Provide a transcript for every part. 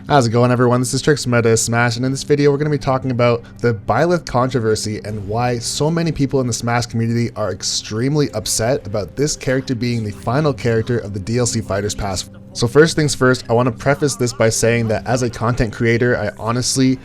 How's it going, everyone? This is Trixx Meta Smash, and in this video we're going to be talking about the Byleth controversy and why so many people in the Smash community are extremely upset about this character being the final character of the DLC Fighters Pass. So first things first, I want to preface this by saying that as a content creator, I honestly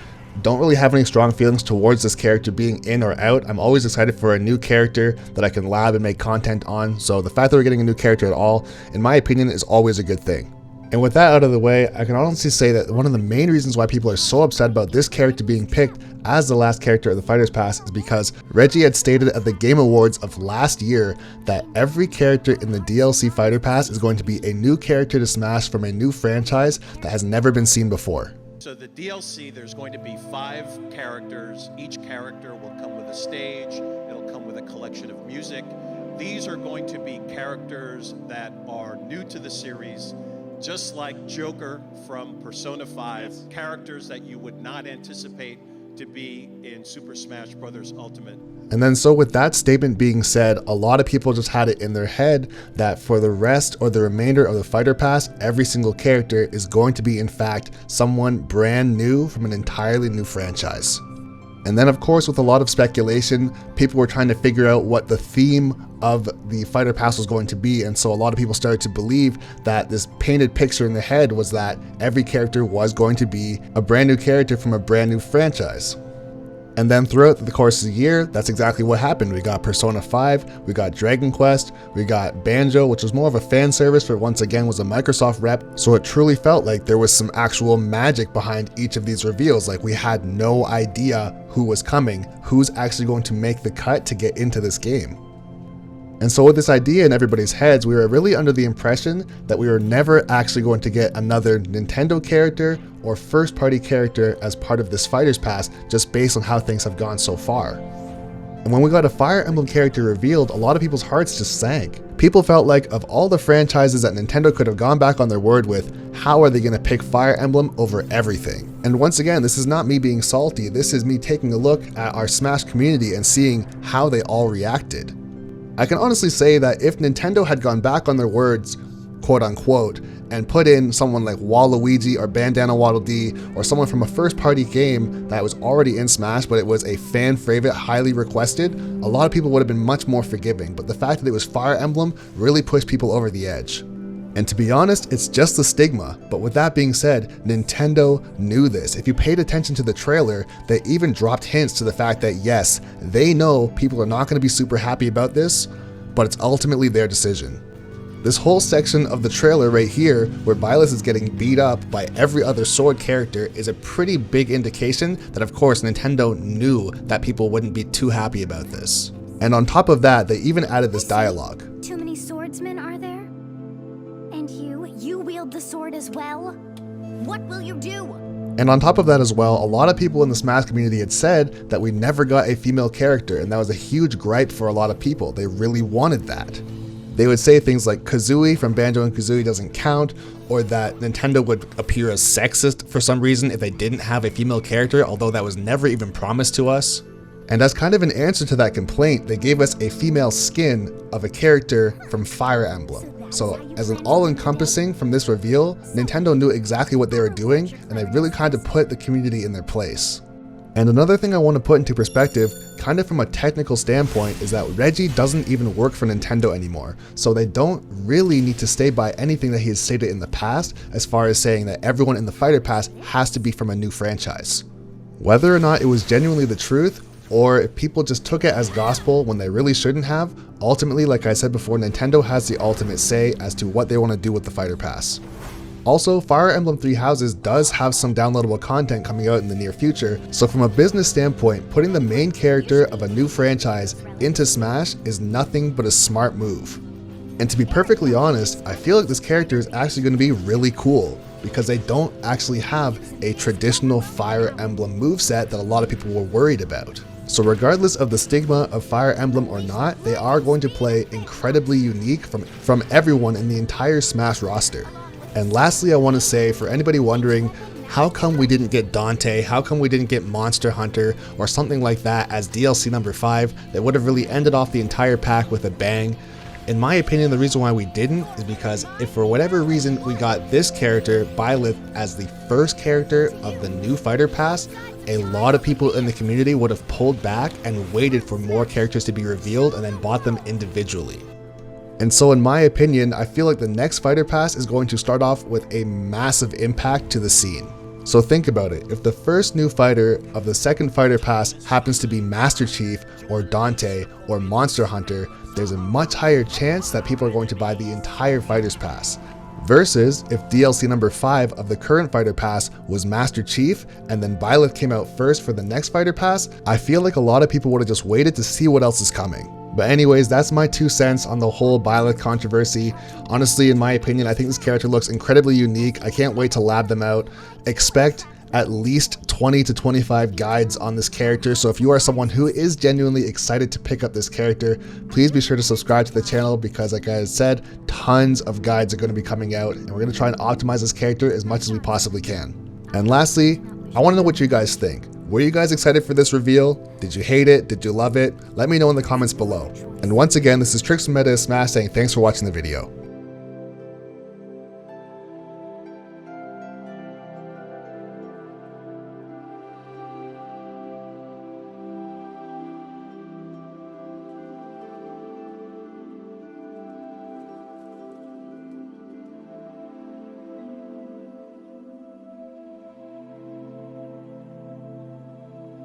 don't really have any strong feelings towards this character being in or out. I'm always excited for a new character that I can lab and make content on, so the fact that we're getting a new character at all, in my opinion, is always a good thing. And with that out of the way, I can honestly say that one of the main reasons why people are so upset about this character being picked as the last character of the Fighters Pass is because Reggie had stated at the Game Awards of last year that every character in the DLC Fighter Pass is going to be a new character to Smash from a new franchise that has never been seen before. So the DLC, there's going to be 5 characters. Each character will come with a stage. It'll come with a collection of music. These are going to be characters that are new to the series, just like Joker from Persona 5, characters that you would not anticipate to be in Super Smash Bros. Ultimate. And then so with that statement being said, a lot of people just had it in their head that for the rest or the remainder of the Fighter Pass, every single character is going to be in fact someone brand new from an entirely new franchise. And then of course, with a lot of speculation, people were trying to figure out what the theme of the Fighter Pass was going to be, and so a lot of people started to believe that this painted picture in the head was that every character was going to be a brand new character from a brand new franchise. And then throughout the course of the year, that's exactly what happened. We got Persona 5, we got Dragon Quest, we got Banjo, which was more of a fan service, but once again was a Microsoft rep, so it truly felt like there was some actual magic behind each of these reveals. Like, we had no idea who was coming, who's actually going to make the cut to get into this game. And so with this idea in everybody's heads, we were really under the impression that we were never actually going to get another Nintendo character or first-party character as part of this Fighters Pass, just based on how things have gone so far. And when we got a Fire Emblem character revealed, a lot of people's hearts just sank. People felt like of all the franchises that Nintendo could have gone back on their word with, how are they going to pick Fire Emblem over everything? And once again, this is not me being salty, this is me taking a look at our Smash community and seeing how they all reacted. I can honestly say that if Nintendo had gone back on their words, quote unquote, and put in someone like Waluigi or Bandana Waddle Dee or someone from a first party game that was already in Smash but it was a fan favorite, highly requested, a lot of people would have been much more forgiving, but the fact that it was Fire Emblem really pushed people over the edge. And to be honest, it's just the stigma, but with that being said, Nintendo knew this. If you paid attention to the trailer, they even dropped hints to the fact that yes, they know people are not going to be super happy about this, but it's ultimately their decision. This whole section of the trailer right here, where Byleth is getting beat up by every other Sword character, is a pretty big indication that of course Nintendo knew that people wouldn't be too happy about this. And on top of that, they even added this dialogue. Too many swordsmen, are there? And you wield the sword as well? What will you do? And on top of that as well, a lot of people in the Smash community had said that we never got a female character, and that was a huge gripe for a lot of people. They really wanted that. They would say things like Kazooie from Banjo and Kazooie doesn't count, or that Nintendo would appear as sexist for some reason if they didn't have a female character, although that was never even promised to us. And as kind of an answer to that complaint, they gave us a female skin of a character from Fire Emblem. So as an all-encompassing from this reveal, Nintendo knew exactly what they were doing, and they really kind of put the community in their place. And another thing I want to put into perspective, kind of from a technical standpoint, is that Reggie doesn't even work for Nintendo anymore, so they don't really need to stay by anything that he has stated in the past as far as saying that everyone in the Fighter Pass has to be from a new franchise. Whether or not it was genuinely the truth, or if people just took it as gospel when they really shouldn't have, ultimately, like I said before, Nintendo has the ultimate say as to what they want to do with the Fighter Pass. Also, Fire Emblem Three Houses does have some downloadable content coming out in the near future, so from a business standpoint, putting the main character of a new franchise into Smash is nothing but a smart move. And to be perfectly honest, I feel like this character is actually going to be really cool, because they don't actually have a traditional Fire Emblem moveset that a lot of people were worried about. So regardless of the stigma of Fire Emblem or not, they are going to play incredibly unique from everyone in the entire Smash roster. And lastly, I want to say, for anybody wondering, how come we didn't get Dante, how come we didn't get Monster Hunter, or something like that as DLC number 5 that would have really ended off the entire pack with a bang? In my opinion, the reason why we didn't is because if for whatever reason we got this character, Byleth, as the first character of the new fighter pass, a lot of people in the community would have pulled back and waited for more characters to be revealed and then bought them individually. And so in my opinion, I feel like the next fighter pass is going to start off with a massive impact to the scene. So think about it, if the first new fighter of the second fighter pass happens to be Master Chief or Dante or Monster Hunter, there's a much higher chance that people are going to buy the entire fighters pass. Versus if DLC number 5 of the current fighter pass was Master Chief and then Byleth came out first for the next fighter pass, I feel like a lot of people would have just waited to see what else is coming. But anyways, that's my 2 cents on the whole Byleth controversy. Honestly, in my opinion, I think this character looks incredibly unique. I can't wait to lab them out. Expect at least 20 to 25 guides on this character. So if you are someone who is genuinely excited to pick up this character, please be sure to subscribe to the channel because like I said, tons of guides are going to be coming out and we're going to try and optimize this character as much as we possibly can. And lastly, I want to know what you guys think. Were you guys excited for this reveal? Did you hate it? Did you love it? Let me know in the comments below. And once again, this is Trixx from Meta Smash saying thanks for watching the video.